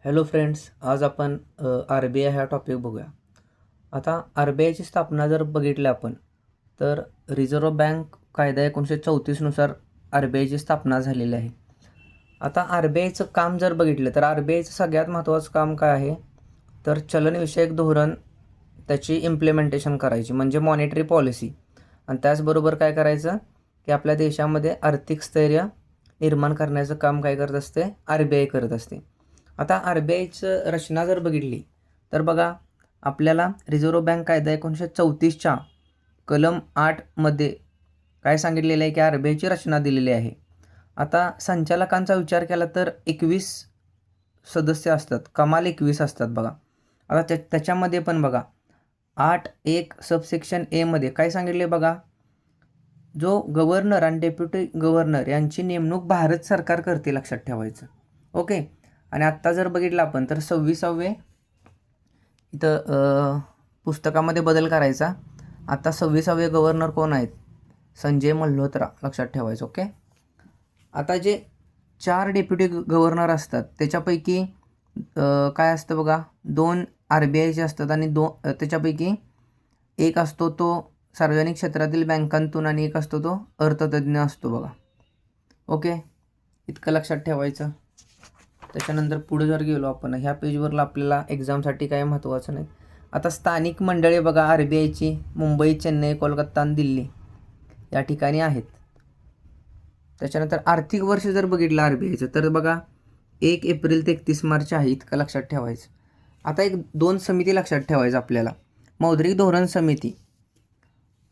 Hello friends, आज आपण R B I हा टॉपिक बघूया. आता आर बी आयची स्थापना जर बघितली आपण तर रिझर्व्ह बँक कायदा 1934नुसार आर बी आयची स्थापना झालेली आहे. आता आर बी आयचं काम जर बघितलं तर आर बी आयचं सगळ्यात महत्त्वाचं काम काय आहे तर चलनविषयक धोरण त्याची इम्प्लिमेंटेशन करायची म्हणजे मॉनिटरी पॉलिसी, आणि त्याचबरोबर काय करायचं की आपल्या देशामध्ये आर्थिक स्थैर्य निर्माण करण्याचं काम काय करत असते, आर बी आय करत असते. आता आर बी आयचं रचना जर बघितली तर बघा, आपल्याला रिझर्व्ह बँक कायदा 1934च्या कलम 8मध्ये काय सांगितलेलं आहे की आर बी आयची रचना दिलेली आहे. आता संचालकांचा विचार केला तर 21 सदस्य असतात, कमाल 21 असतात बघा. आता त्याच्यामध्ये पण बघा 8(1) सबसेक्शन एमध्ये काय सांगितले बघा, जो गव्हर्नर आणि डेप्युटी गव्हर्नर यांची नेमणूक भारत सरकार करते, लक्षात ठेवायचं. ओके. आणि आत्ता जर बघितलं आपण तर 26वे इथं पुस्तकामध्ये बदल करायचा. आता 26वे गव्हर्नर कोण आहेत, संजय मल्होत्रा, लक्षात ठेवायचं. ओके. आता जे 4 डेप्युटी गव्हर्नर असतात त्याच्यापैकी काय असतं बघा, 2 आर बी आयचे असतात आणि त्याच्यापैकी एक असतो तो सार्वजनिक क्षेत्रातील बँकांतून आणि एक असतो तो अर्थतज्ञ असतो बघा. ओके, इतकं लक्षात ठेवायचं. त्याच्यानंतर पुढे जर गेलो आपण ह्या पेजवरला आपल्याला एक्झामसाठी काय महत्त्वाचं नाही. आता स्थानिक मंडळे बघा आर बी आयची मुंबई, चेन्नई, कोलकाता आणि दिल्ली या ठिकाणी आहेत. त्याच्यानंतर आर्थिक वर्ष जर बघितलं आर बी आयचं तर बघा 1 एप्रिल ते 31 मार्च आहे, इतकं लक्षात ठेवायचं. आता 2 समिती लक्षात ठेवायचं आपल्याला. मौद्रिक धोरण समिती,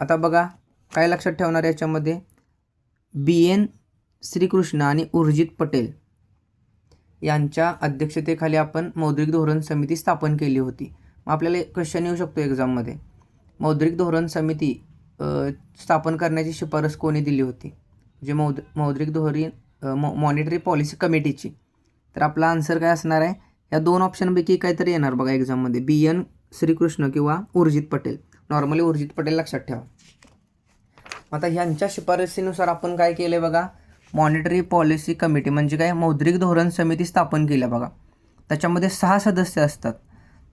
आता बघा काय लक्षात ठेवणार याच्यामध्ये, बी एन श्रीकृष्ण आणि उर्जित पटेल यांच्या अध्यक्षतेखाली आपण मौद्रिक धोरण समिती स्थापन केली होती. मग आपल्याला क्वेश्चन येऊ शकतो एक्झाममध्ये, मौद्रिक धोरण समिती स्थापन करण्याची शिफारस कोणी दिली होती, म्हणजे मौद्रिक धोरण मॉनिटरी पॉलिसी कमिटीची. तर आपला आन्सर काय असणार आहे, या 2 ऑप्शनपैकी काहीतरी येणार बघा एक्झाममध्ये, बी एन श्रीकृष्ण किंवा उर्जित पटेल. नॉर्मली उर्जित पटेल लक्षात ठेवा. आता ह्यांच्या शिफारसीनुसार आपण काय केलं आहे बघा, मॉनिटरी पॉलिसी कमिटी म्हणजे काय, मौद्रिक धोरण समिती स्थापन केल्या बघा. त्याच्यामध्ये 6 सदस्य असतात,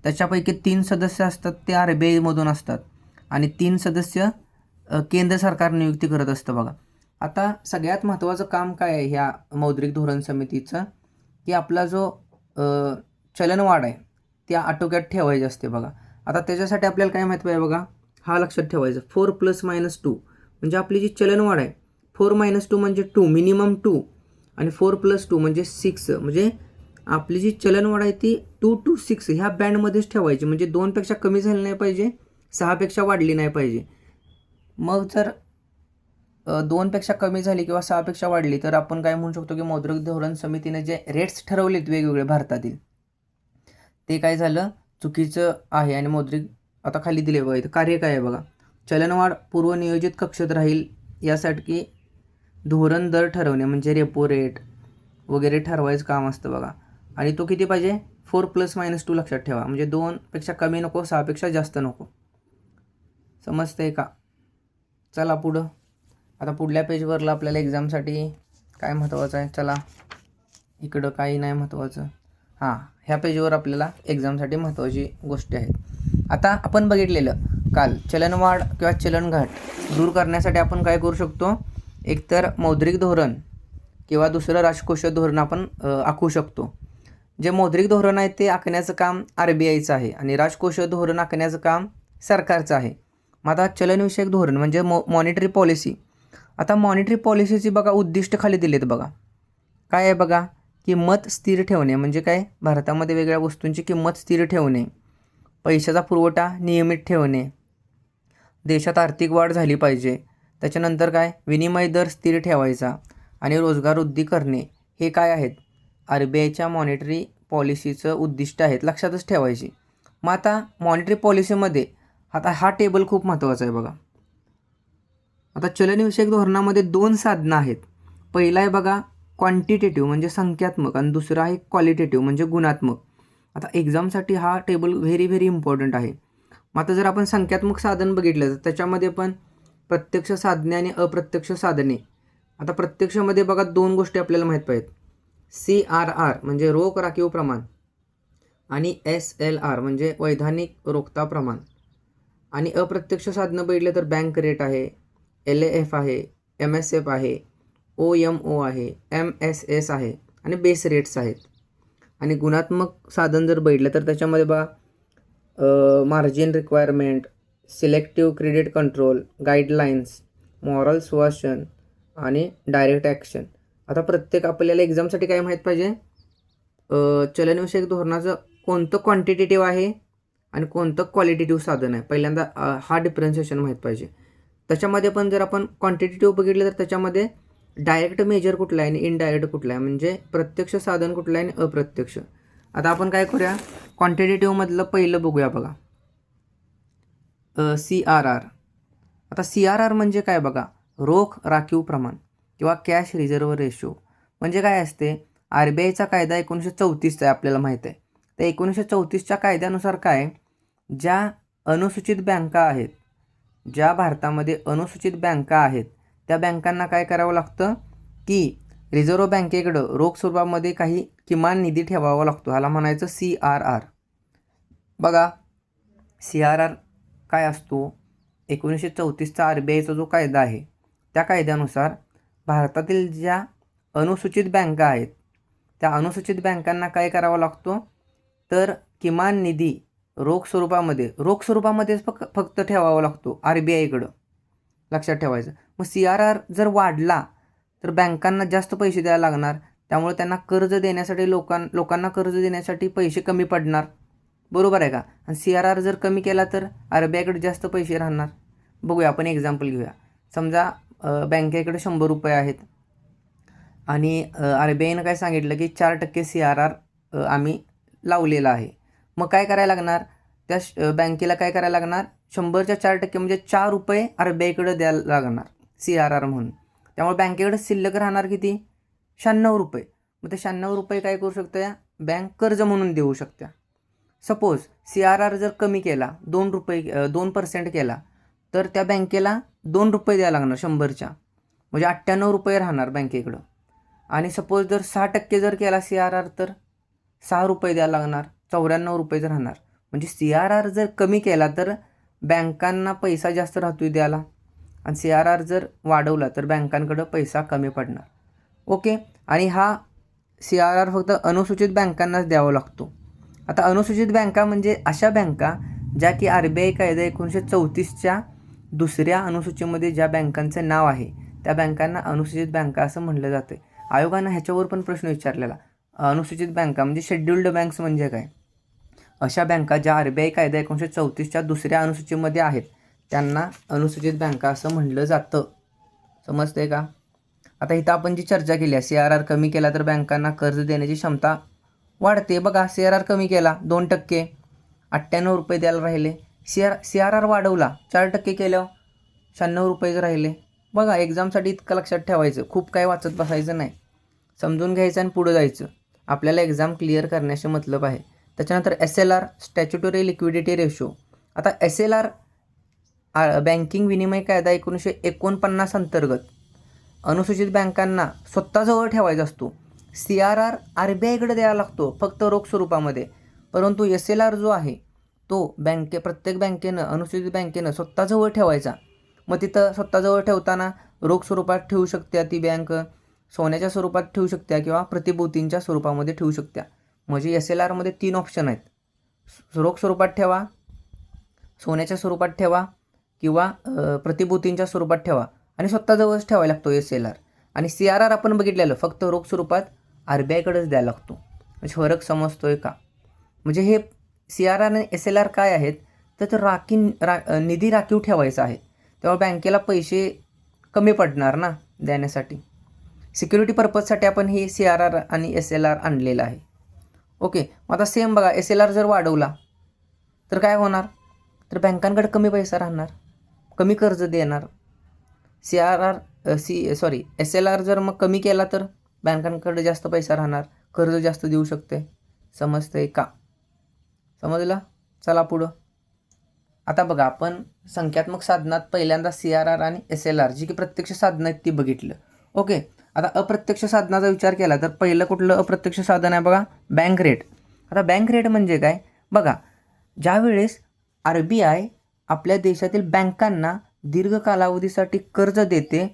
त्याच्यापैकी 3 सदस्य असतात ते आर बी आयमधून असतात आणि 3 सदस्य केंद्र सरकार नियुक्ती करत असतं बघा. आता सगळ्यात महत्त्वाचं काम काय आहे ह्या मौद्रिक धोरण समितीचं, की आपला जो चलनवाढ आहे ते आटोक्यात ठेवायचे असते बघा. आता त्याच्यासाठी आपल्याला काय माहिती आहे बघा, हा लक्षात ठेवायचं, 4 + -2 म्हणजे आपली जी चलनवाढ आहे, 4 - 2 म्हणजे 2, मिनिमम 2, आणि 4 + 2 म्हणजे 6. म्हणजे आपली जी चलनवाढ आहे ती 2 to 6 ह्या बँडमध्येच ठेवायची, म्हणजे 2पेक्षा कमी झाली नाही पाहिजे, 6पेक्षा वाढली नाही पाहिजे. मग जर 2पेक्षा कमी झाली किंवा 6पेक्षा वाढली तर आपण काय म्हणू शकतो की मौद्रिक धोरण समितीने जे रेट्स ठरवलेत वेगवेगळे भारतातील ते काय झालं, चुकीचं आहे. आणि मौद्रिक, आता खाली दिले बघा इथं कार्य काय आहे बघा, चलनवाढ पूर्वनियोजित कक्षेत राहील यासाठी धोरण दर ठरवणे म्हणजे रेपो रेट वगैरे ठरवायचं काम असतं बघा. आणि तो किती पाहिजे, 4 + -2 लक्षात ठेवा, म्हणजे 2पेक्षा कमी नको, 6पेक्षा जास्त नको. समजतंय का? चला पुढं. आता पुढल्या पेजवरला आपल्याला एक्झामसाठी काय महत्त्वाचं आहे, चला इकडं काही नाही महत्त्वाचं. हां, ह्या पेजवर आपल्याला एक्झामसाठी महत्त्वाची गोष्टी आहेत. आता आपण बघितलेलं काल चलनवाढ किंवा चलनघाट दूर करण्यासाठी आपण काय करू शकतो, एकतर मौद्रिक धोरण किंवा दुसरं राजकोषीय धोरण आपण आखू शकतो. जे मौद्रिक धोरण आहे ते आखण्याचं काम आर बी आयचं आहे आणि राजकोषीय धोरण आखण्याचं काम सरकारचं आहे. मग आता चलनविषयक धोरण म्हणजे मॉनिटरी पॉलिसी. आता मॉनिटरी पॉलिसीची बघा उद्दिष्ट खाली दिलेत बघा. काय आहे बघा, किंमत स्थिर ठेवणे म्हणजे काय, भारतामध्ये वेगळ्या वस्तूंची किंमत स्थिर ठेवणे, पैशाचा पुरवठा नियमित ठेवणे, देशात आर्थिक वाढ झाली पाहिजे, त्याच्यानंतर काय, विनिमय दर स्थिर ठेवायचा आणि रोजगार वृद्धी करणे, हे काय आहेत, आर बी आयच्या मॉनिटरी पॉलिसीचं उद्दिष्ट आहेत, लक्षातच ठेवायची. मग आता मॉनिटरी पॉलिसीमध्ये आता हा टेबल खूप महत्त्वाचा आहे बघा. आता चलनविषयक धोरणामध्ये 2 साधनं आहेत. पहिला आहे बघा क्वांटिटेटिव्ह म्हणजे संख्यात्मक आणि दुसरा आहे क्वालिटेटिव्ह म्हणजे गुणात्मक. आता एक्झामसाठी हा टेबल व्हेरी इम्पॉर्टंट आहे. मग आता जर आपण संख्यात्मक साधन बघितलं तर त्याच्यामध्ये पण प्रत्यक्ष साधने आणि अप्रत्यक्ष साधने. आता प्रत्यक्षमध्ये बघा 2 गोष्टी आपल्याला माहीत पाहिजेत, CRR म्हणजे रोख राखीव प्रमाण आणि SLR म्हणजे वैधानिक रोखता प्रमाण. आणि अप्रत्यक्ष साधनं बघितलं तर बँक रेट आहे, LAF आहे, MSF आहे, OMO आहे, MSS आहे आणि बेस रेट्स आहेत. आणि गुणात्मक साधन जर बघितलं तर त्याच्यामध्ये margin requirement, selective credit control, guidelines, moral suasion आणि डायरेक्ट ॲक्शन. आता प्रत्येक आपल्याला एक्झामसाठी काय माहीत पाहिजे, चलनविषयक धोरणाचं कोणतं क्वांटिटेटिव्ह आहे आणि कोणतं क्वालिटेटिव्ह साधन आहे. पहिल्यांदा हा डिफरन्शिएशन माहीत पाहिजे. त्याच्यामध्ये पण जर आपण क्वांटिटेटिव्ह बघितलं तर त्याच्यामध्ये डायरेक्ट मेजर कुठला आहे आणि इनडायरेक्ट कुठला आहे, म्हणजे प्रत्यक्ष साधन कुठलं आहे आणि अप्रत्यक्ष. आता आपण काय करूया, क्वांटिटेटिव्हमधलं पहिलं बघूया बघा, CRR. आता CRR म्हणजे काय बघा, रोख राखीव प्रमाण किंवा कॅश रिझर्व्ह रेशो. म्हणजे काय असते, RBIचा कायदा 1934चा आहे आपल्याला माहीत आहे. त्या 1934च्या कायद्यानुसार काय, ज्या अनुसूचित बँका आहेत, ज्या भारतामध्ये अनुसूचित बँका आहेत त्या बँकांना काय करावं लागतं की रिझर्व्ह बँकेकडं रोख स्वरूपामध्ये काही किमान निधी ठेवावा लागतो. ह्याला म्हणायचं CRR. बघा CRR काय असतो, 1934चा RBIचा जो कायदा आहे त्या कायद्यानुसार भारतातील ज्या अनुसूचित बँका आहेत त्या अनुसूचित बँकांना काय करावा लागतो, तर किमान निधी रोख स्वरूपामध्येच फक्त ठेवावा लागतो RBIकडं, लक्षात ठेवायचं. मग CRR जर वाढला तर बँकांना जास्त पैसे द्यायला लागणार, त्यामुळे त्यांना कर्ज देण्यासाठी लोकांना कर्ज देण्यासाठी पैसे कमी पडणार, बरोबर आहे का. आणि CRR जर कमी केला तर RBIकडे जास्त पैसे राहणार. बघूया आपण एक्झाम्पल घेऊया. समजा बँकेकडे 100 रुपये आहेत आणि RBIनं काय सांगितलं की 4% CRR आम्ही लावलेला आहे. मग काय करायला लागणार, त्या बँकेला काय करायला लागणार, 100च्या 4% म्हणजे 4 रुपये RBIकडे द्यायला लागणार CRR म्हणून. त्यामुळे बँकेकडे शिल्लक राहणार किती, 96 रुपये. मग ते 96 रुपये काय करू शकत्या, बँक कर्ज म्हणून देऊ शकत्या. सपोज CRR जर कमी केला, 2% केला, तर त्या बँकेला 2 रुपये द्यायला लागणार 100च्या, म्हणजे 98 रुपये राहणार बँकेकडं. आणि सपोज जर 6% जर केला CRR तर 6 रुपये द्यायला लागणार, 94 रुपयेच राहणार. म्हणजे CRR जर कमी केला तर बँकांना पैसा जास्त राहतो द्यायला, आणि CRR जर वाढवला तर बँकांकडं पैसा कमी पडणार. ओके. आणि हा CRR फक्त अनुसूचित बँकांनाच द्यावा लागतो. आता अनुसूचित बँका म्हणजे अशा बँका ज्या की RBI कायदा 1934च्या दुसऱ्या अनुसूचीमध्ये ज्या बँकांचं नाव आहे त्या बँकांना अनुसूचित बँका असं म्हटलं जातं. आयोगानं ह्याच्यावर पण प्रश्न विचारलेला, अनुसूचित बँका म्हणजे शेड्युल्ड बँक्स म्हणजे काय. अशा बँका ज्या RBI कायदा 1934च्या दुसऱ्या अनुसूचीमध्ये आहेत त्यांना अनुसूचित बँका असं म्हटलं जातं. समजतंय का. आता इथं आपण जी चर्चा केली आहे, CRR कमी केला तर बँकांना कर्ज देण्याची क्षमता वाढते. बघा CRR कमी केला 2%, 98 रुपये द्यायला राहिले. CRR वाढवला 4% केल्यावर 96 रुपयेच राहिले. बघा एक्झामसाठी इतकं लक्षात ठेवायचं, खूप काय वाचत बसायचं नाही, समजून घ्यायचं आणि पुढं जायचं. आपल्याला एक्झाम क्लिअर करण्याचे मतलब आहे. त्याच्यानंतर SLR स्टॅच्युटरी लिक्विडिटी रेशो. आता SLR बँकिंग विनिमय कायदा 1949 अंतर्गत अनुसूचित बँकांना स्वतःजवळ ठेवायचा असतो. CRR RBIकडे द्यायला लागतो फक्त रोख स्वरूपामध्ये, परंतु SLR जो आहे तो प्रत्येक बँकेनं, अनुसूचित बँकेनं स्वतःजवळ ठेवायचा. मग तिथं स्वतःजवळ ठेवताना रोख स्वरूपात ठेवू शकत्या ती बँक, सोन्याच्या स्वरूपात ठेवू शकत्या किंवा प्रतिभूतींच्या स्वरूपामध्ये ठेवू शकत्या. म्हणजे SLRमध्ये 3 ऑप्शन आहेत, रोख स्वरूपात ठेवा, सोन्याच्या स्वरूपात ठेवा किंवा प्रतिभूतींच्या स्वरूपात ठेवा, आणि स्वतःजवळच ठेवायला लागतो SLR. आणि CRR आपण बघितलेलं फक्त रोख स्वरूपात RBIकडेच द्यायला लागतो. म्हणजे फरक समजतोय का. म्हणजे हे CRR आणि SLR काय आहेत तर निधी राखीव ठेवायचा आहे, तेव्हा बँकेला पैसे कमी पडणार ना देण्यासाठी. सिक्युरिटी पर्पजसाठी आपण हे CRR आणि SLR आणलेलं आहे. ओके. मग आता सेम बघा, SLR जर वाढवला तर काय होणार, तर बँकांकडे कमी पैसा राहणार, कमी कर्ज देणार. SLR जर मग कमी केला तर बँकांकडे जास्त पैसा राहणार, कर्ज जास्त देऊ शकते. समजतंय का. समजलं. चला पुढं. आता बघा आपण संख्यात्मक साधनात पहिल्यांदा CRR आणि SLR जी की प्रत्यक्ष साधनं आहेत ती बघितलं. ओके. आता अप्रत्यक्ष साधनाचा विचार केला तर पहिलं कुठलं अप्रत्यक्ष साधन आहे बघा, बँक रेट. आता बँक रेट म्हणजे काय बघा, ज्यावेळेस RBI आपल्या देशातील बँकांना दीर्घ कालावधीसाठी कर्ज देते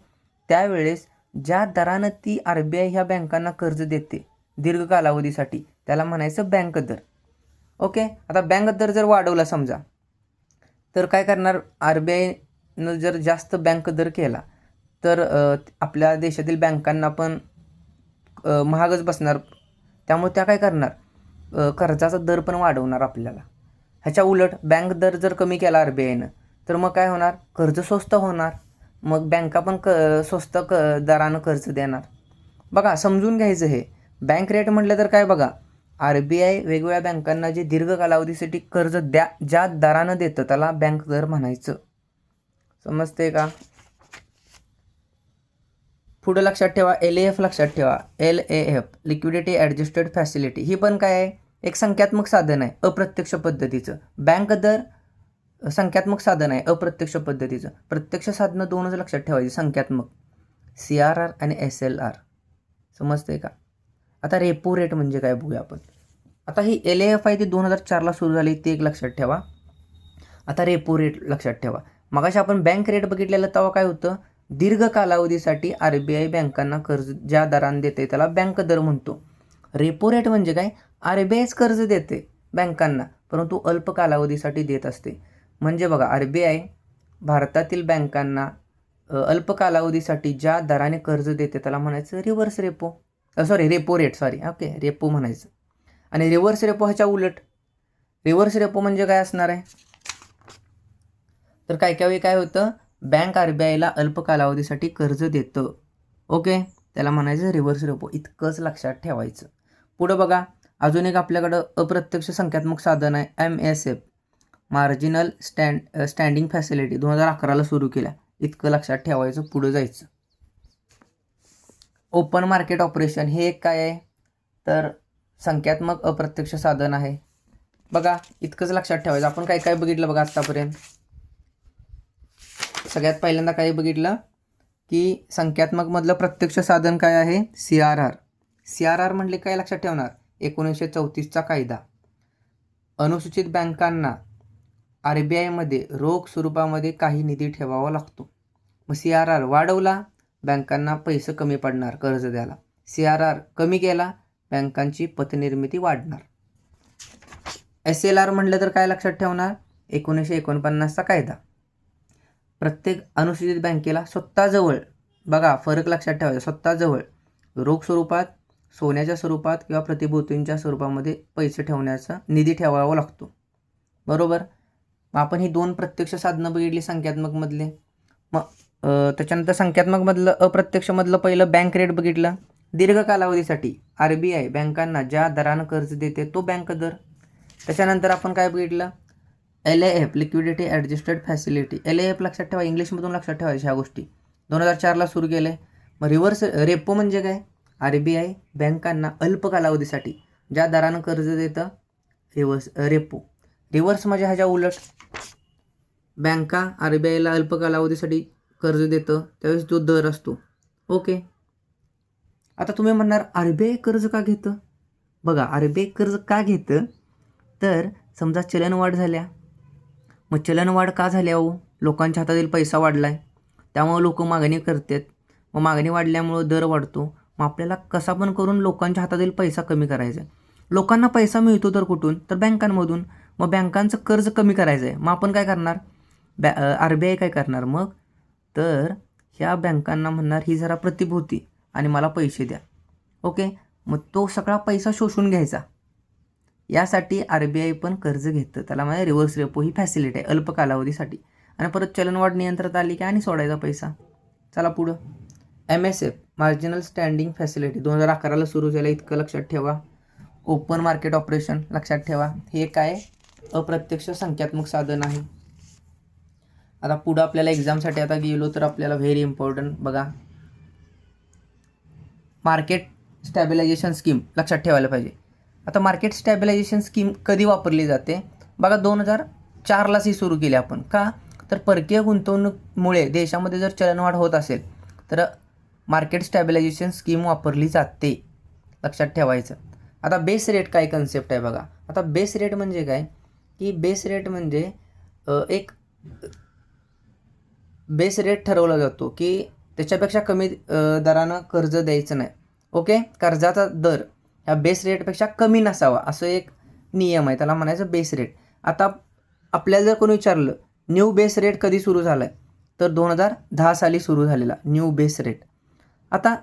त्यावेळेस ज्या दरानं ती RBI ह्या बँकांना कर्ज देते दीर्घ कालावधीसाठी त्याला म्हणायचं बँक दर. ओके, आता बँक दर जर वाढवला समजा तर काय करणार, RBIनं जर जास्त बँक दर केला तर आपल्या देशातील बँकांना पण महागच बसणार. त्यामुळे त्या काय करणार, कर्जाचा दर पण वाढवणार आपल्याला. ह्याच्या उलट बँक दर जर कमी केला RBIनं तर मग काय होणार, कर्ज स्वस्त होणार, मग बँका पण स्वस्त दरानं कर्ज देणार. बघा समजून घ्यायचं हे. बँक रेट म्हटलं तर काय बघा, RBI वेगवेगळ्या बँकांना जे दीर्घ कालावधीसाठी कर्ज ज्या दरानं देतं त्याला बँक दर म्हणायचं. समजते का? पुढं लक्षात ठेवा, LAF लक्षात ठेवा. LAF लिक्विडिटी ॲडजस्टेड फॅसिलिटी, ही पण काय आहे, एक संख्यात्मक साधन आहे अप्रत्यक्ष पद्धतीचं. बँक दर संख्यात्मक साधन आहे अप्रत्यक्ष पद्धतीचं. प्रत्यक्ष साधनं दोनच लक्षात ठेवायची, संख्यात्मक, CRR आणि SLR. समजते का? आता रेपो रेट म्हणजे काय बघूया आपण. आता ही LAF आहे ती 2004ला सुरू झाली, ते एक लक्षात ठेवा. आता रेपो रेट लक्षात ठेवा. मगाशी आपण बँक रेट बघितलेलं तेव्हा काय होतं, दीर्घ कालावधीसाठी RBI बँकांना कर्ज ज्या दराने देते त्याला बँक दर म्हणतो. रेपो रेट म्हणजे काय, RBIच कर्ज देते बँकांना परंतु अल्प कालावधीसाठी देत असते. म्हणजे बघा, RBI भारतातील बँकांना अल्प कालावधीसाठी ज्या दराने कर्ज देते त्याला म्हणायचं reverse repo, repo rate, okay, repo म्हणायचं. आणि रिव्हर्स रेपो ह्याच्या उलट, रिव्हर्स रेपो म्हणजे काय असणार आहे, तर काय वेळी काय होतं, बँक RBIला अल्प कालावधीसाठी कर्ज देतं. ओके, त्याला म्हणायचं रिव्हर्स रेपो. इतकंच लक्षात ठेवायचं. पुढं बघा, अजून एक आपल्याकडं अप्रत्यक्ष संख्यात्मक साधन आहे MSF, मार्जिनल स्टँडिंग फॅसिलिटी, 2011ला सुरू केल्या. इतकं लक्षात ठेवायचं. पुढं जायचं. ओपन मार्केट ऑपरेशन, हे एक काय आहे तर संख्यात्मक अप्रत्यक्ष साधन आहे. बघा इतकंच लक्षात ठेवायचं. आपण काय काय बघितलं बघा आत्तापर्यंत. सगळ्यात पहिल्यांदा काय बघितलं की संख्यात्मक मधलं प्रत्यक्ष साधन काय आहे, CRR म्हटले काय लक्षात ठेवणार, 1934चा कायदा. अनुसूचित बँकांना RBI मध्ये रोख स्वरूपामध्ये काही निधी ठेवावा लागतो. मग CRR वाढवला, बँकांना पैसे कमी पडणार कर्ज द्यायला. CRR कमी केला, बँकांची पतनिर्मिती वाढणार. SLR म्हटलं तर काय लक्षात ठेवणार, 1949चा कायदा. प्रत्येक अनुसूचित बँकेला स्वतःजवळ, बघा फरक लक्षात ठेवायचा, स्वतःजवळ रोख स्वरूपात, सोन्याच्या स्वरूपात किंवा प्रतिभूतींच्या स्वरूपामध्ये पैसे ठेवण्याचा निधी ठेवावा लागतो. बरोबर. मग आपण ही दोन प्रत्यक्ष साधनं बघितली संख्यात्मकमधले. मग त्याच्यानंतर संख्यात्मकमधलं अप्रत्यक्षमधलं पहिलं बँक रेट बघितलं. दीर्घ कालावधीसाठी RBI बँकांना ज्या दरानं कर्ज देते तो बँक दर. त्याच्यानंतर आपण काय बघितलं, LAF liquidity adjusted facility. LAF लक्षात ठेवा, इंग्लिशमधून लक्षात ठेवायच्या ह्या गोष्टी. 2004ला सुरू केले. मग रिव्हर्स रेपो म्हणजे काय, RBI बँकांना अल्प कालावधीसाठी ज्या दरानं कर्ज देतं रिव्हर्स रेपो. रिव्हर्स म्हणजे ह्याच्या उलट, बँका RBIला अल्प कालावधीसाठी कर्ज देतं त्यावेळेस जो दर असतो. ओके. आता तुम्ही म्हणणार RBI कर्ज का घेतं. बघा RBI कर्ज का घेतं तर समजा चलनवाढ झाल्या, मग चलनवाढ का झाल्या हो, लोकांच्या हातातील पैसा वाढला आहे त्यामुळे लोक मागणी करतात. मग मागणी वाढल्यामुळं दर वाढतो. मग आपल्याला कसा पण करून लोकांच्या हातातील पैसा कमी करायचा आहे. लोकांना पैसा मिळतो तर कुठून, तर बँकांमधून. मग बँकांचं कर्ज कमी करायचं आहे. मग आपण काय करणार, RBI काय करणार मग, तर ह्या बँकांना म्हणणार ही जरा प्रतिभूती आणि मला पैसे द्या. ओके. मग तो सगळा पैसा शोषून घ्यायचा. यासाठी RBI पण कर्ज घेतं. त्याला म्हणजे रिव्हर्स रेपो ही फॅसिलिटी आहे अल्प कालावधीसाठी. आणि परत चलनवाढ नियंत्रणात आली की आणि सोडायचा पैसा. चला पुढं. MSF मार्जिनल स्टँडिंग फॅसिलिटी 2011ला सुरू झालं. इतकं लक्षात ठेवा. ओपन मार्केट ऑपरेशन लक्षात ठेवा. हे काय अप्रत्यक्ष संख्यात्मक साधन आहे. आता पुढं आपल्याला एक्झामसाठी आता गेलो तर आपल्याला व्हेरी इम्पॉर्टंट बघा, मार्केट स्टॅबिलायझेशन स्कीम लक्षात ठेवायला पाहिजे. आता मार्केट स्टॅबिलायझेशन स्कीम कधी वापरली जाते बघा, 2004लाच ही सुरू केली आपण. का तर परकीय गुंतवणूकमुळे देशामध्ये जर चलनवाढ होत असेल तर मार्केट स्टॅबिलायझेशन स्कीम वापरली जाते. लक्षात ठेवायचं. आता बेस रेट काय कन्सेप्ट आहे बघा. आता बेस रेट म्हणजे काय की बेस रेट म्हणजे एक बेस रेट ठरवला जातो की त्याच्यापेक्षा कमी दरानं कर्ज द्यायचं नाही. ओके, कर्जाचा दर ह्या बेस रेटपेक्षा कमी नसावा असं एक नियम आहे, त्याला म्हणायचं बेस रेट. आता आपल्याला जर कोणी विचारलं न्यू बेस रेट कधी सुरू झाला आहे, तर 2010 साली सुरू झालेला न्यू बेस रेट. आता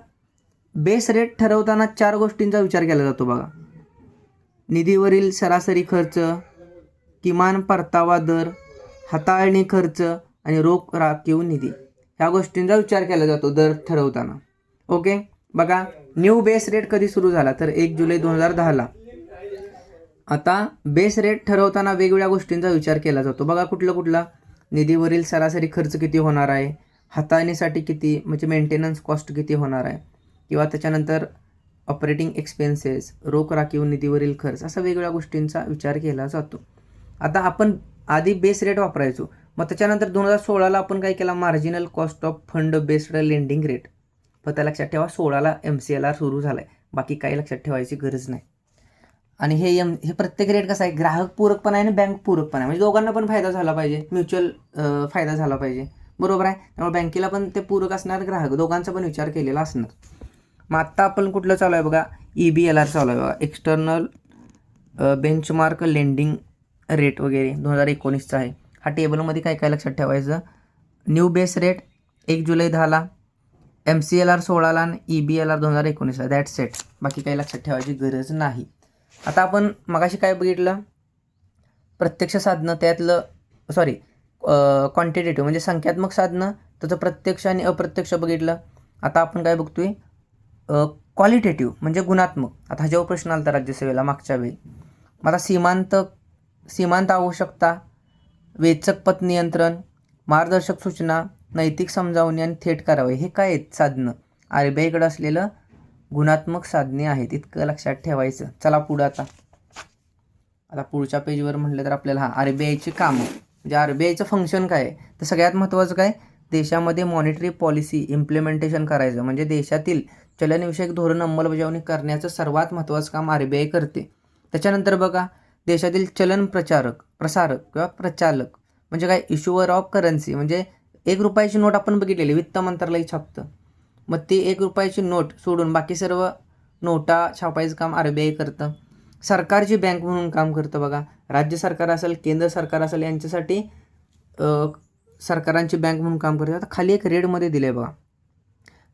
बेस रेट ठरवताना 4 गोष्टींचा विचार केला जातो बघा. निधीवरील सरासरी खर्च, किमान परतावा दर, हाताळणी खर्च आणि रोख राखीव निधी, ह्या गोष्टींचा विचार केला जातो दर ठरवताना. ओके, बघा न्यू बेस रेट कधी सुरू झाला, तर 1 जुलै 2010ला. आता बेस रेट ठरवताना वेगवेगळ्या गोष्टींचा विचार केला जातो बघा. कुठला निधीवरील सरासरी खर्च किती होणार आहे, हाताळणीसाठी किती म्हणजे मेंटेनन्स कॉस्ट किती होणार आहे, किंवा त्याच्यानंतर ऑपरेटिंग एक्सपेन्सेस, रोख राखीव निधीवरील खर्च, असा वेगवेगळ्या गोष्टींचा विचार केला जातो. आता आपण आधी बेस रेट वापरायचो, मग त्याच्यानंतर 2016ला आपण काय केला, marginal cost of fund based lending rate. फक्त लक्षात ठेवा 16ला MCLR सुरू झाला आहे, बाकी काही लक्षात ठेवायची गरज नाही. आणि हे प्रत्येक रेट कसं आहे, ग्राहक पूरक पण आहे आणि बँक पूरक पण आहे, म्हणजे दोघांना पण फायदा झाला पाहिजे, म्युच्युअल फायदा झाला पाहिजे, बरोबर आहे. त्यामुळे बँकेला पण ते पूरक असणार, ग्राहक दोघांचा पण विचार केलेला असणार. मग आत्ता आपण कुठलं चालू आहे बघा, EBLR चालू आहे बघा, एक्सटर्नल बेंचमार्क लेंडिंग रेट वगैरे 2019चा आहे. हा टेबलमध्ये काय काय लक्षात ठेवायचं, न्यू बेस रेट 1 जुलै 10ला, MCLR 16ला आणि EBLR 2019ला. दॅट सेट, बाकी काही लक्षात ठेवायची गरज नाही. आता आपण मगाशी काय बघितलं, प्रत्यक्ष साधनं, त्यातलं क्वांटिटेटिव्ह म्हणजे संख्यात्मक साधनं, त्याचं प्रत्यक्ष आणि अप्रत्यक्ष बघितलं. आता आपण काय बघतोय, क्वालिटेटिव्ह म्हणजे गुणात्मक. आता ह्याच्यावर प्रश्न आला होता राज्यसेवेला मागच्या वेळी. आता सीमांत आवश्यकता, वेचक पत नियंत्रण, मार्गदर्शक सूचना, नैतिक समजावणी आणि थेट कारवाई, हे काय आहेत साधनं, RBIकडे असलेलं गुणात्मक साधने आहेत, इतकं लक्षात ठेवायचं. चला पुढं. आता पुढच्या पेजवर म्हटलं तर आपल्याला RBIची कामं म्हणजे RBIचं फंक्शन काय आहे, तर सगळ्यात महत्त्वाचं काय, देशामध्ये मॉनिटरी पॉलिसी इम्प्लिमेंटेशन करायचं, म्हणजे देशातील चलनविषयक धोरण अंमलबजावणी करण्याचं सर्वात महत्त्वाचं काम RBI करते. त्याच्यानंतर बघा, देशातील चलन प्रसारक किंवा प्रचालक म्हणजे काय, इश्युअर ऑफ करन्सी, म्हणजे 1 रुपयाची नोट आपण बघितलेली वित्त मंत्रालय छापतं, मग ती 1 रुपयाची नोट सोडून बाकी सर्व नोटा छापायचं काम RBI करतं. सरकारची बँक म्हणून काम करतं बघा, राज्य सरकार असेल, केंद्र सरकार असेल, यांच्यासाठी सरकारांची बँक म्हणून काम करते. आता खाली एक रेडमध्ये दिलं आहे बघा,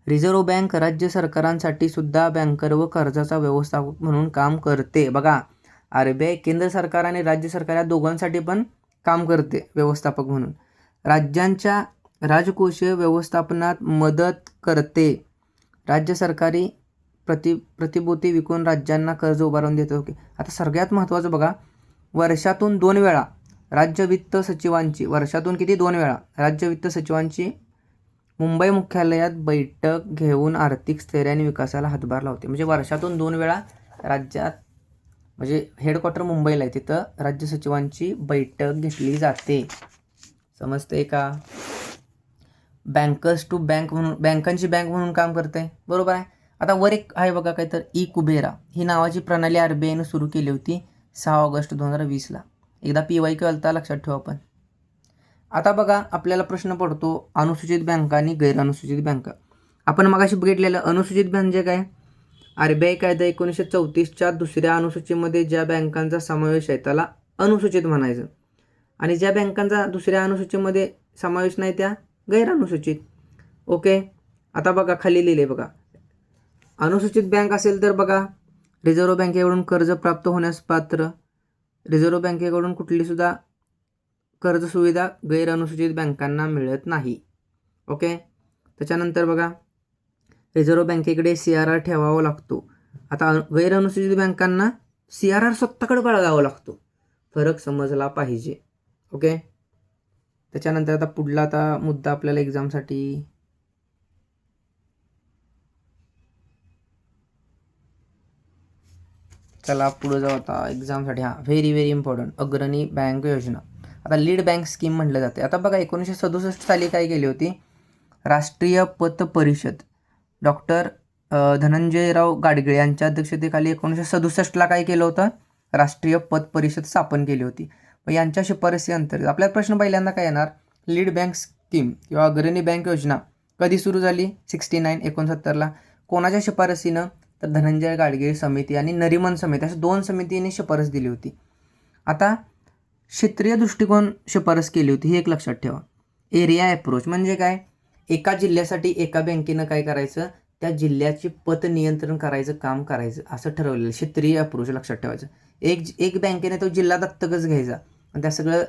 रिझर्व्ह बँक राज्य सरकारांसाठी सुद्धा बँकर व कर्जाचा व्यवस्थापक म्हणून काम करते. बघा, RBI केंद्र सरकार आणि राज्य सरकार या दोघांसाठी पण काम करते व्यवस्थापक म्हणून. राज्यांच्या राजकोषीय व्यवस्थापनात मदत करते. राज्य सरकारी प्रतिभूती विकून राज्यांना कर्ज उभारून देते. ओके, आता सगळ्यात महत्त्वाचं बघा, वर्षातून 2 वेळा राज्य वित्त सचिवांची, वर्षातून किती 2 वेळा राज्य वित्त सचिवांची मुंबई मुख्यालयात बैठक घेऊन आर्थिक स्थैर्य आणि विकासाला हातभार लावते. म्हणजे वर्षातून 2 वेळा राज्यात, म्हणजे हेडक्वार्टर मुंबईला आहे, तिथं राज्य सचिवांची बैठक घेतली जाते. समजते का. बँकर्स टू बँक म्हणून, बँकांची बँक म्हणून काम करते, बरोबर आहे. आता वर एक आहे बघा काय, तर कुबेरा ही नावाची प्रणाली RBIनं सुरू केली होती 6 ऑगस्ट 2020ला. एकदा PYQ आलता, लक्षात ठेवा आपण. आता बघा, आपल्याला प्रश्न पडतो अनुसूचित बँका आणि गैरअनुसूचित बँका. आपण मगाशी बघितलेलं अनुसूचित म्हणजे काय, RBI कायदा 1934च्या 2ऱ्या अनुसूचीमध्ये ज्या बँकांचा समावेश आहे त्याला अनुसूचित म्हणायचं, आणि ज्या बँकांचा 2ऱ्या अनुसूचीमध्ये समावेश नाही त्या गैरअनुसूचित. ओके, आता बघा खाली लिहिले बघा, अनुसूचित बँक असेल तर बघा, रिझर्व्ह बँकेकडून कर्ज प्राप्त होण्यास पात्र. रिझर्व्ह बँकेकडून कुठली सुद्धा कर्ज सुविधा गैरअनुसूचित बँकांना मिळत नाही. ओके, त्याच्यानंतर बघा, रिझर्व्ह बँकेकडे CRR ठेवावा लागतो. आता गैरअनुसूचित बँकांना CRR स्वतःकडे बाळगावा लागतो. फरक समजला पाहिजे. ओके, त्याच्यानंतर आता पुढला मुद्दा आपल्याला एक्झामसाठी, चला पुढे जाऊ आता एक्झामसाठी. व्हेरी इम्पॉर्टंट, अग्रणी बँक योजना. आता लीड बँक स्कीम म्हटलं जाते. आता बघा 1967 साली काय केली होती, राष्ट्रीय पत परिषद डॉक्टर धनंजयराव गाडगीळ यांच्या अध्यक्षतेखाली 1967ला काय केलं होतं, राष्ट्रीय पत परिषद स्थापन केली होती. मग यांच्या शिफारसी अंतर्गत आपल्याला प्रश्न पहिल्यांदा काय येणार, लीड बँक स्कीम किंवा अग्रणी बँक योजना कधी सुरू झाली, 69 कोणाच्या शिफारसीनं, तर धनंजय गाडगीळ समिती आणि नरिमन समिती अशा 2 समितींनी शिफारस दिली होती. आता क्षेत्रीय दृष्टिकोन शिफारस केली होती, ही एक लक्षात ठेवा. एरिया अप्रोच म्हणजे काय, एका जिल्ह्यासाठी एका बँकेनं काय करायचं, त्या जिल्ह्याची पत नियंत्रण करायचं काम करायचं असं ठरवलेलं क्षेत्रीय अप्रोच लक्षात ठेवायचं. एक बँकेने तो जिल्हा दत्तकच घ्यायचा आणि त्या सगळं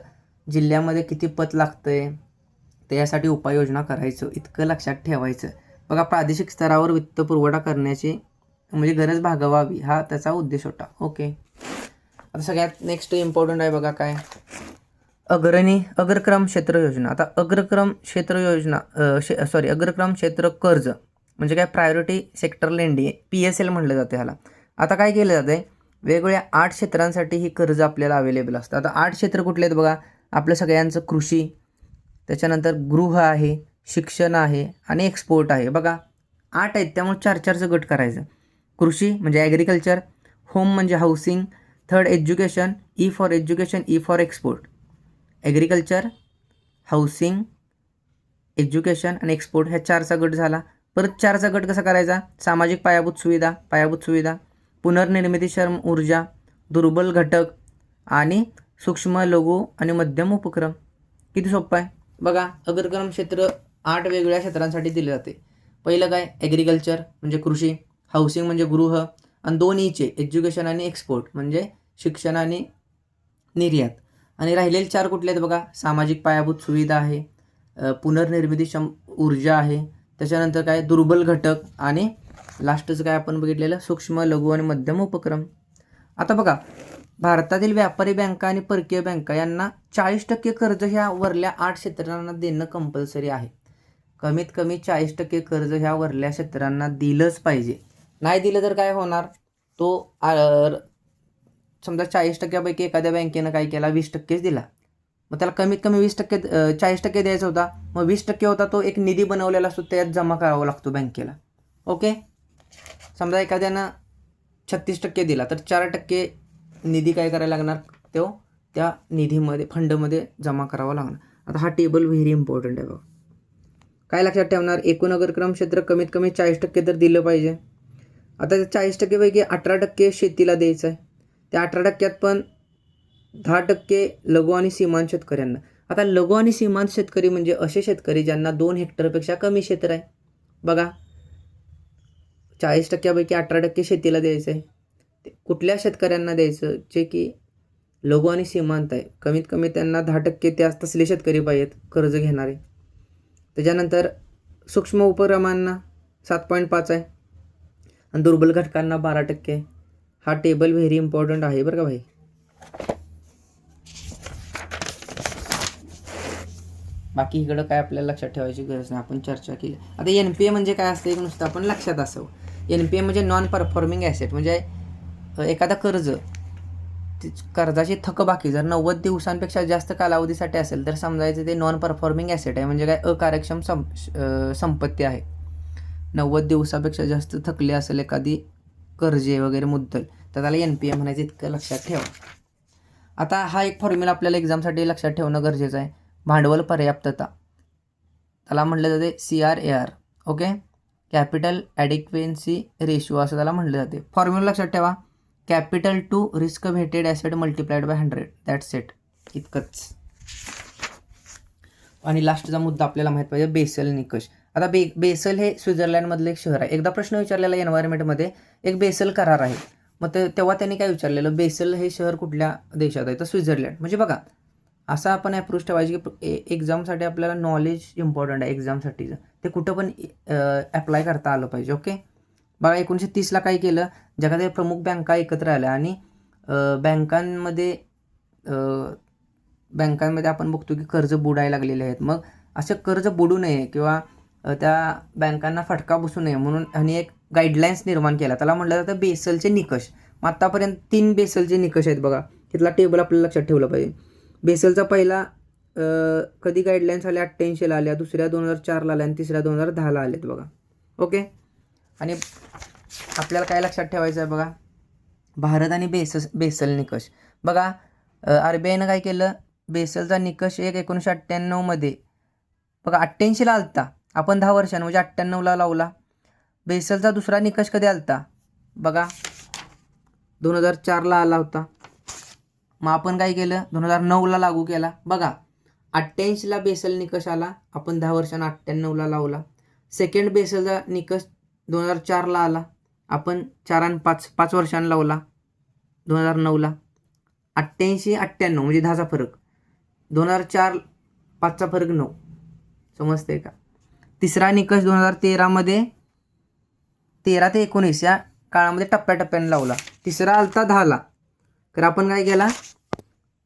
जिल्ह्यामध्ये किती पत लागतंय त्यासाठी उपाययोजना करायचं, इतकं लक्षात ठेवायचं. बघा, प्रादेशिक स्तरावर वित्त पुरवठा करण्याची म्हणजे गरज भागवावी हा त्याचा उद्देश होता. ओके, आता सगळ्यात नेक्स्ट इम्पॉर्टंट आहे बघा काय, अग्रक्रम क्षेत्र योजना. आता अग्रक्रम क्षेत्र योजना अग्रक्रम क्षेत्र कर्ज म्हणजे काय, प्रायोरिटी सेक्टर लेंडिंग, PSL म्हटलं जाते ह्याला. आता काय केलं जातं आहे, वेगवेगळ्या 8 क्षेत्रांसाठी ही कर्ज आपल्याला अवेलेबल असतं. आता 8 क्षेत्र कुठले आहेत बघा, आपलं सगळ्यांचं कृषी, त्याच्यानंतर गृह आहे, शिक्षण आहे आणि एक्सपोर्ट आहे. बघा 8 आहेत, त्यामुळे 4-4चं गट करायचं. कृषी म्हणजे ॲग्रिकल्चर, होम म्हणजे housing, third education, E for education, E for export. Agriculture, housing, education आणि एक्सपोर्ट ह्या 4चा गट झाला. परत 4चा गट कसा करायचा, सामाजिक पायाभूत सुविधा, पुनर्निर्मिती, श्रम, ऊर्जा, दुर्बल घटक आणि सूक्ष्म, लघु आणि मध्यम उपक्रम. किती सोपं आहे बघा. अग्रक्रम क्षेत्र 8 वेगवेगळ्या क्षेत्रांसाठी दिले जाते. पहिलं काय, ॲग्रिकल्चर म्हणजे कृषी, हाऊसिंग म्हणजे गृह आणि 2 Eचे एज्युकेशन आणि एक्सपोर्ट म्हणजे शिक्षण आणि निर्यात. आणि राहिलेले 4 कुठले आहेत बघा, सामाजिक पायाभूत सुविधा आहे, पुनर्निर्मिती, ऊर्जा आहे, त्याच्यानंतर काय दुर्बल घटक आणि लास्टचं काय आपण बघितलेलं सूक्ष्म, लघु आणि मध्यम उपक्रम. आता बघा, भारतातील व्यापारी बँका आणि परकीय बँका यांना 40% कर्ज ह्या वरल्या 8 क्षेत्रांना देणं कंपल्सरी आहे. कमीत कमी 40% कर्ज ह्या वरल्या क्षेत्रांना दिलंच पाहिजे. नाही दिलं तर काय होणार, तो समजा 40%पैकी एखाद्या बँकेनं काय केला, 20%च दिला, मग त्याला कमीत कमी 20% 40% द्यायचा होता, मग 20% होता तो एक निधी बनवलेला असतो, त्यात जमा करावा लागतो बँकेला. ओके, समजा एखाद्यानं 36% दिला तर 4% निधी काय करायला लागणार, तो त्या निधीमध्ये फंडमध्ये जमा करावा लागणार. आता हा टेबल व्हेरी इम्पॉर्टंट आहे बघा. काय लक्षात ठेवणार, एकूण अग्रक्रम क्षेत्र कमीत कमी 40% तर दिलं पाहिजे. आता त्या 40% पैकी 18% शेतीला द्यायचं आहे. त्या 18%त पण 10% लघु आणि सीमांत शेतकऱ्यांना. आता लघु आणि सीमांत शेतकरी म्हणजे असे शेतकरी ज्यांना 2 हेक्टरपेक्षा कमी क्षेत्र आहे. बघा, 40% पैकी 18% शेतीला द्यायचं आहे. कुठल्या शेतकऱ्यांना द्यायचं, जे की लघु आणि सीमांत आहे, कमीत कमी त्यांना 10% त्या तसले शेतकरी पाहिजेत कर्ज घेणारे. त्याच्यानंतर सूक्ष्म उपक्रमांना 7.5 आहे आणि दुर्बल घटकांना 12%. हा टेबल व्हेरी इम्पॉर्टंट आहे बरं का भाई. बाकी इकडं काय आपल्याला लक्षात ठेवायची गरज नाही, आपण चर्चा केली. आता NPA म्हणजे काय असतं, एक नुसतं आपण लक्षात असावं. NPA म्हणजे नॉन परफॉर्मिंग ॲसेट, म्हणजे एखादा कर्जाची थकबाकी जर 90 दिवसांपेक्षा जास्त कालावधीसाठी असेल तर समजायचं ते नॉन परफॉर्मिंग ॲसेट आहे, म्हणजे काय अकार्यक्षम संपत्ती आहे. 90 दिवसापेक्षा जास्त थकली असेल एखादी कर्जे वगैरे मुद्दल तर त्याला NPA म्हणायचं, इतकं लक्षात ठेवा. आता हा एक फॉर्म्युला आपल्याला एक्झामसाठी लक्षात ठेवणं गरजेचं आहे. भांडवल पर्याप्तता, त्याला म्हटलं जाते CRAR. Okay, capital adequacy ratio असं त्याला म्हटलं जाते. फॉर्म्युला लक्षात ठेवा, capital to risk weighted asset multiplied by 100, that's it, इतकंच. आणि लास्टचा मुद्दा आपल्याला माहीत पाहिजे, बेसल निकष. आता बेसल हे स्वित्झर्लंडमधलं एक शहर आहे. एकदा प्रश्न विचारलेला एन्व्हायरमेंटमध्ये, एक बेसल करार आहे, मग तेव्हा त्यांनी काय विचारलेलं, बेसल हे शहर कुठल्या देशात आहे, तर स्वित्झर्लंड. म्हणजे बघा, असा आपण अप्रोच ठेवायची की एक्झामसाठी आपल्याला नॉलेज इम्पॉर्टंट आहे. एक्झामसाठीचं ते कुठं पण अप्लाय करता आलं पाहिजे. ओके, बघा 1930ला काय केलं, जगातील प्रमुख बँका एकत्र आल्या आणि बँकांमध्ये आपण बघतो की कर्ज बुडायला लागलेले आहेत. मग असं कर्ज बुडू नये किंवा त्या बँकांना फटका बसू नये म्हणून आणि एक गाईडलाईन्स निर्माण केला, त्याला म्हटलं जातं बेसलचे निकष. मग आत्तापर्यंत 3 बेसलचे निकष आहेत बघा, तिथला टेबल आपल्याला लक्षात ठेवलं पाहिजे. बेसलचा पहिला कधी गाईडलाईन्स आल्या, 88ला आल्या, दुसऱ्या 2004ला आल्या आणि तिसऱ्या 2010ला आल्यात बघा. ओके, आणि आपल्याला काय लक्षात ठेवायचं आहे बघा, भारत आणि बेसल निकष. बघा RBIनं काय केलं, बेसलचा निकष 1998मध्ये बघा 88ला आलता, आपण 10 वर्षांनी म्हणजे 98ला लावला. बेसलचा दुसरा निकष कधी आलता बघा, 2004ला आला होता. मग आपण काय केलं, 2009ला लागू केला. बघा 88ला बेसल निकष आला, आपण 10 वर्षांना 98ला लावला. सेकंड बेसलचा निकष 2004ला आला, आपण 4 आणि 5 वर्षांना लावला 2009ला. 88 98 म्हणजे 10चा फरक, 2004 5चा फरक 9. समजते का? तिसरा निकष 2013मध्ये 13 ते 19 या काळामध्ये टप्प्याटप्प्याने लावला. तिसरा आलता 10ला, तर आपण काय केला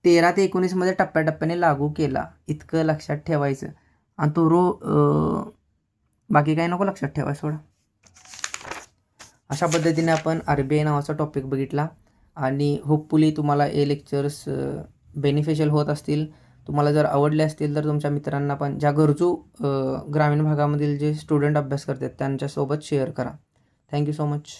13 ते 19मध्ये टप्प्याटप्प्याने लागू केला. इतकं लक्षात ठेवायचं. आणि तो बाकी काही नको लक्षात ठेवायचं सोडा. अशा पद्धतीने आपण RBI नावाचा टॉपिक बघितला आणि होपफुली तुम्हाला हे लेक्चर्स बेनिफिशियल होत असतील. तुम्हाला जर आवडले असतील तर तुमच्या मित्रांना पण, ज्या गरजू ग्रामीण भागामधील जे स्टुडंट अभ्यास करतात त्यांच्यासोबत शेअर करा. Thank you so much.